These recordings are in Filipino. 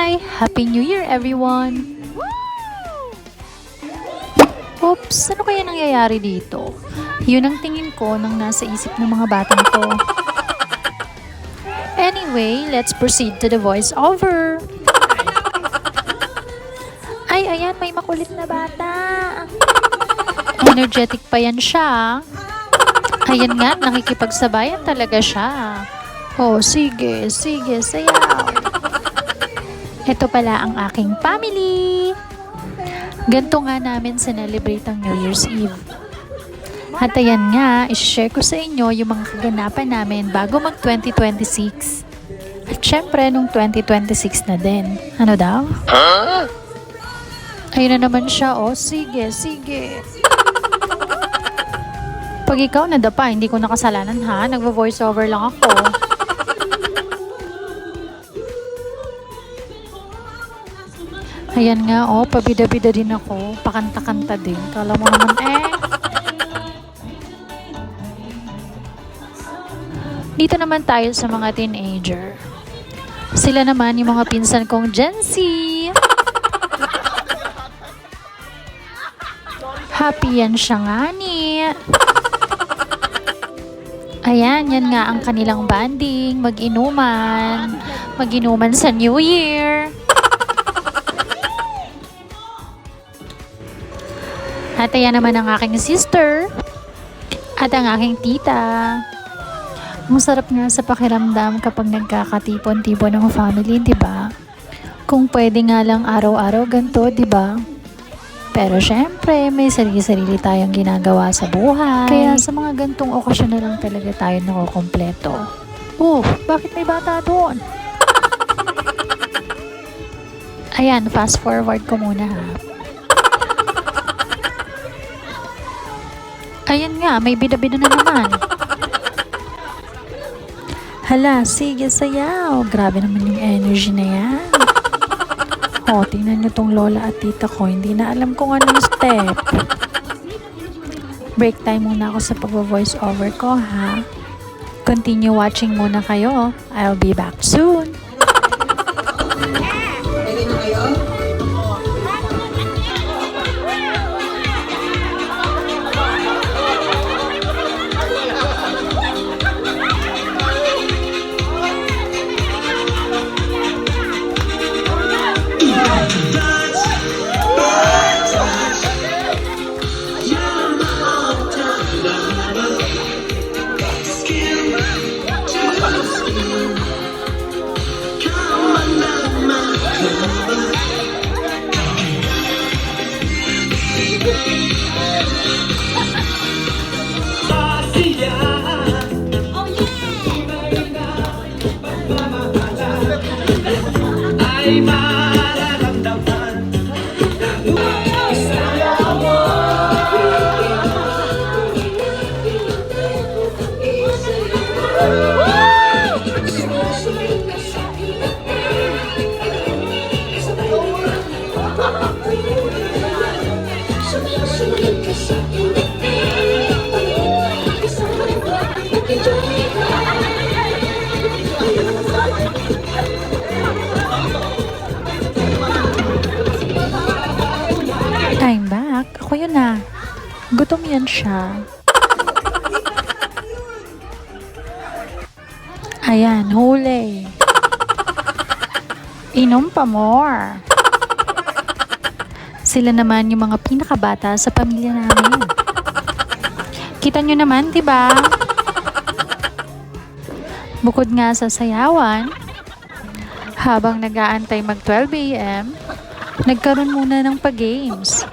Hi! Happy New Year, everyone! Oops, ano kaya nangyayari dito? Yun ang tingin ko nang nasa isip ng mga batang to. Anyway, let's proceed to the voice-over. Ay, ayan, may makulit na bata. Energetic pa yan siya. Ayan nga, nakikipagsabayan talaga siya. Oh, sige, sige, sayaw. Ito pala ang aking family. Ganto nga namin celebrate ang New Year's Eve. At ayan nga, i-share ko sa inyo yung mga kaganapan namin bago mag 2026. At syempre, nung 2026 na din. Ano daw? Ayun na naman siya, oh. Sige, sige. Pag ikaw nadapa, hindi ko nakasalanan ha. Nagvo-voice over lang ako. Ayan nga, oh, pabida-bida din ako. Pakanta-kanta din. Kala mo naman, Dito naman tayo sa mga teenager. Sila naman yung mga pinsan kong Gen Z. Happy yan siya nga ni. Ayan, yan nga ang kanilang banding. Mag-inuman. Mag-inuman sa New Year. At ayan naman ang aking sister. At ang aking tita. Ang sarap nga sa pakiramdam kapag nagkakatipon-tipon ng family, di ba? Kung pwede nga lang araw-araw ganito, di ba? Pero syempre, may sarili-sarili tayong ginagawa sa buhay. Kaya sa mga gantong okasyon na lang talaga tayo nakukompleto. Bakit may bata doon? Ayan, fast forward ko muna ha. Ayan nga, may bida-bida na naman. Hala, sige, sayaw. Grabe naman yung energy na yan. Tingnan nyo tong lola at tita ko. Hindi na alam kung anong step. Break time muna ako sa pag-voice over ko, ha? Continue watching muna kayo. I'll be back soon. Ay mararamdaman isaya mo. I'm back. Ako yun na. Gutom yan siya. Ayan, huli. Inom pa more. Sila naman yung mga pinakabata sa pamilya namin. Kita nyo naman, diba? Bukod nga sa sayawan, habang nag-aantay mag 12 a.m., nagkaroon muna ng pag-games.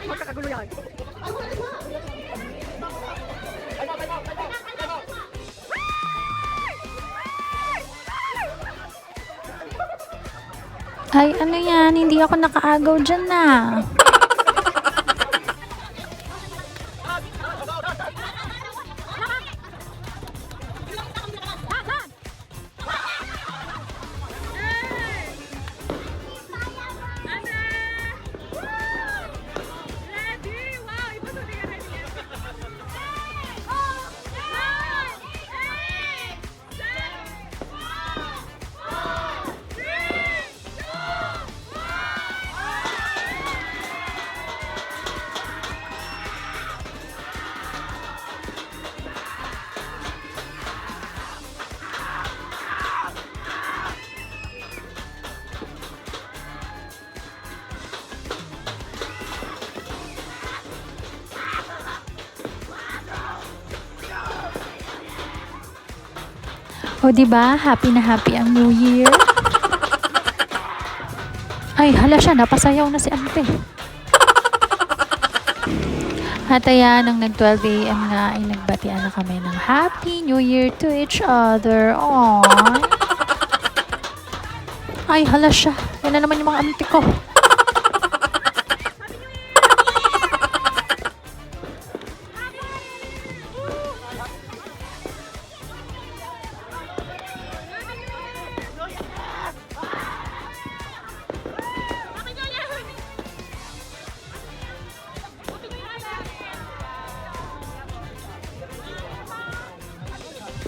Magkakagulo yan. Ay, ano yan? Hindi ako nakaagaw dyan na. O diba, happy na happy ang New Year? Ay, hala siya, napasayaw na si ante. At ayan, nang nag-12 a.m. nga ay nagbatian na kami ng Happy New Year to each other. Aww. Ay, hala siya. Yan na naman yung mga auntie ko.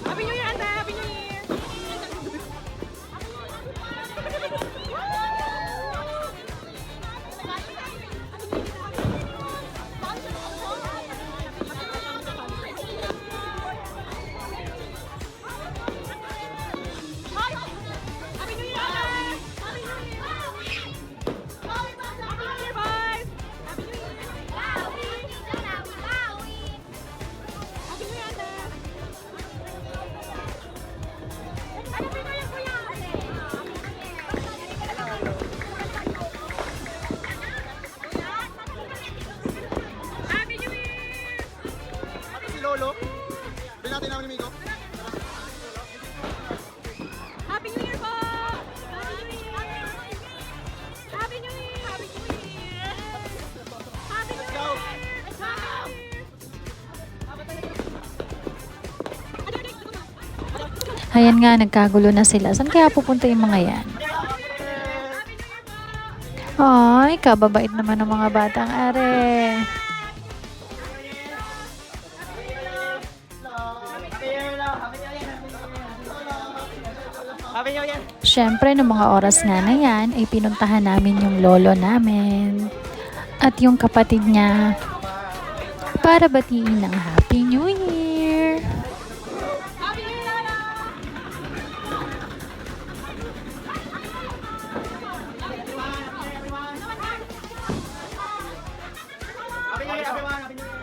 Happy New Year, Ate! Happy New Year! Happy New Year, Ate! Happy New Year! Happy New Year, boys! Happy New Year! Happy New Year, Ate! Happy New Year, Kuya! Happy New Year! Si Lolo. Bin natin namin ni Miko. Happy New Year po! Happy New Year! Happy New Year! Happy New Year! Happy New Year! Ayan nga, nagkagulo na sila. Saan kaya pupunta yung mga yan? Ay, kababait naman ng mga batang are. Happy New Year! Siyempre, noong mga oras nga na yan, ay pinuntahan namin yung lolo namin at yung kapatid niya para batiin ng Happy New Year. Happy New Year, Lola! Happy New Year, everyone! Happy New Year!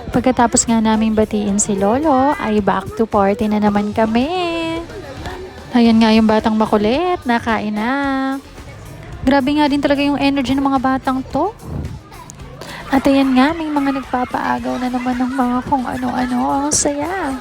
Pagkatapos nga namin batiin si lolo, ay back to party na naman kami. Ayan nga yung batang makulit, nakain na. Grabe nga din talaga yung energy ng mga batang to. At ayan nga, may mga nagpapaagaw na naman ng mga kung ano-ano. Ang saya.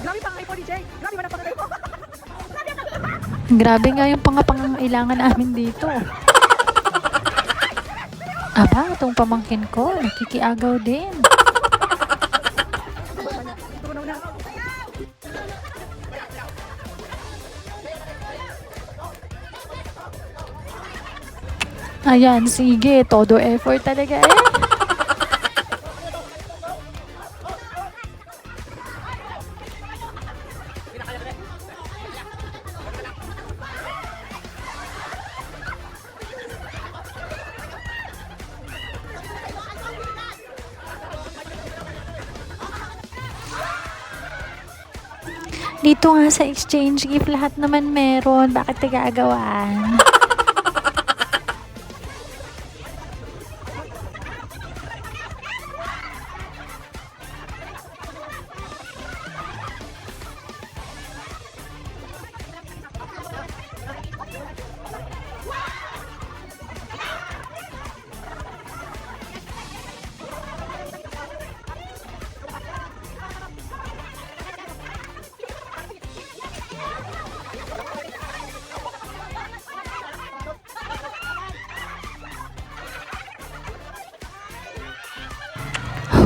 Grabe pang iPhone ni Jay! Grabe ba na pang iPhone? Grabe nga yung pangangailangan namin dito. Aba, itong pamangkin ko, nakikiagaw din. Ayan, sige, todo effort talaga eh. Dito nga sa exchange gift, lahat naman meron. Bakit nagagawan?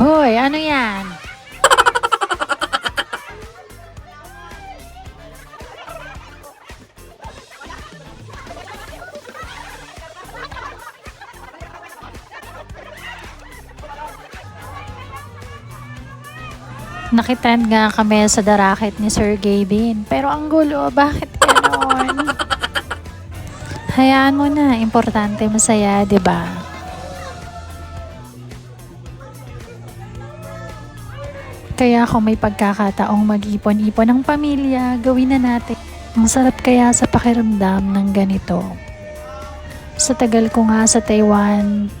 Hoy, ano yan? Nakitrend nga kami sa The Rocket ni Sir Gavin. Pero ang gulo, bakit ganon? Hayaan mo na, importante masaya, 'di ba? Kaya kung may pagkakataong mag-ipon-ipon ng pamilya, gawin na natin. Ang sarap kaya sa pakiramdam ng ganito. Sa tagal ko nga sa Taiwan,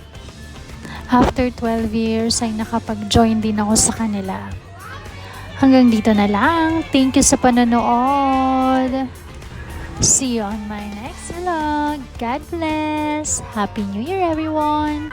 after 12 years ay nakapag-join din ako sa kanila. Hanggang dito na lang. Thank you sa panonood. See you on my next vlog. God bless. Happy New Year, everyone.